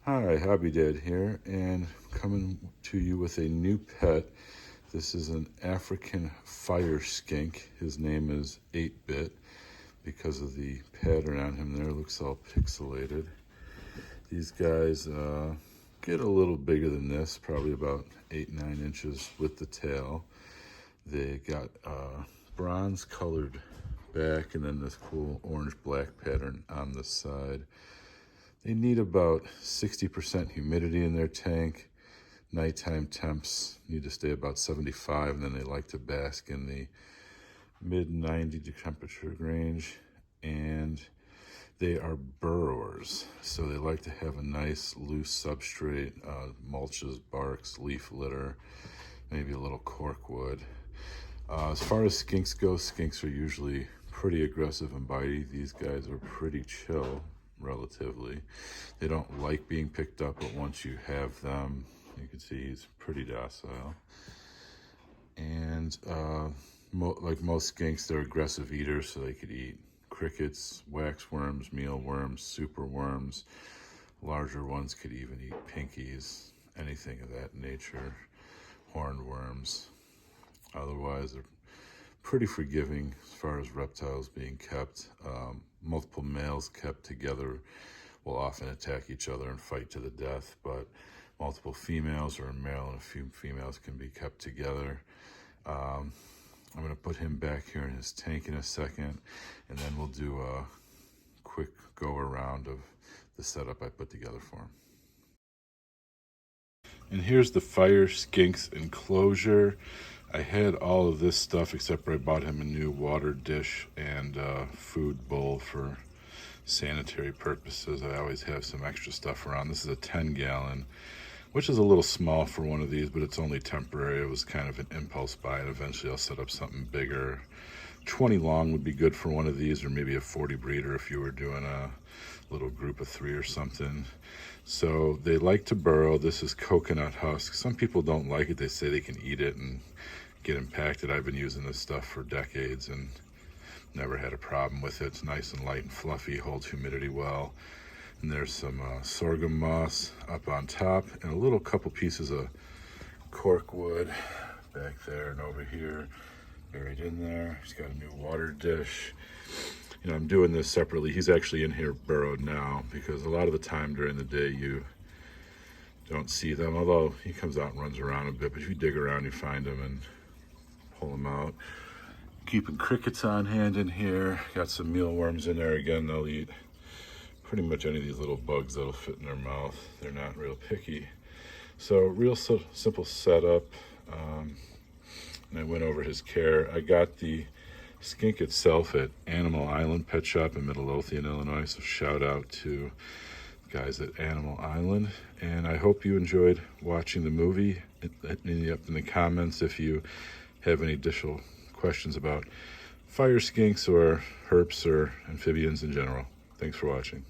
Hi, Hobby Dad here, and coming to you with a new pet. This is an African Fire Skink. His name is 8-Bit because of the pattern on him there. It looks all pixelated. These guys get a little bigger than this, probably about 8-9 inches with the tail. They got bronze colored back and then this cool orange-black pattern on the side. They need about 60% humidity in their tank. Nighttime temps need to stay about 75, and then they like to bask in the mid-90 temperature range. And they are burrowers, so they like to have a nice loose substrate, mulches, barks, leaf litter, maybe a little cork wood. As far as skinks go, skinks are usually pretty aggressive and bitey. These guys are pretty chill, relatively. They don't like being picked up, but once you have them, you can see he's pretty docile. And like most skinks, they're aggressive eaters, so they could eat crickets, waxworms, mealworms, superworms. Larger ones could even eat pinkies, anything of that nature, hornworms. Otherwise, they're pretty forgiving as far as reptiles being kept. Multiple males kept together will often attack each other and fight to the death, but multiple females, or a male and a few females, can be kept together. I'm going to put him back here in his tank in a second, and then we'll do a quick go around of the setup I put together for him. And here's the Fire Skinks enclosure. I had all of this stuff except for I bought him a new water dish and food bowl for sanitary purposes. I always have some extra stuff around. This is a 10-gallon, which is a little small for one of these, but it's only temporary. It was kind of an impulse buy, and eventually I'll set up something bigger. 20 long would be good for one of these, or maybe a 40 breeder if you were doing a little group of 3 or something. So they like to burrow. This is coconut husk. Some people don't like it. They say they can eat it and get impacted. I've been using this stuff for decades and never had a problem with it. It's nice and light and fluffy, holds humidity well. And there's some sorghum moss up on top, and a little couple pieces of cork wood back there and over here, buried in there. He's got a new water dish. You know, I'm doing this separately. He's actually in here burrowed now because a lot of the time during the day you don't see them, although he comes out and runs around a bit, but if you dig around you find him and pull them out. Keeping crickets on hand in here. Got some mealworms in there. Again, they'll eat pretty much any of these little bugs that'll fit in their mouth. They're not real picky. So real simple setup. And I went over his care. I got the skink itself at Animal Island Pet Shop in Midlothian, Illinois. So shout out to guys at Animal Island. And I hope you enjoyed watching the movie. Hit me up in the comments if you have any additional questions about fire skinks or herps or amphibians in general. Thanks for watching.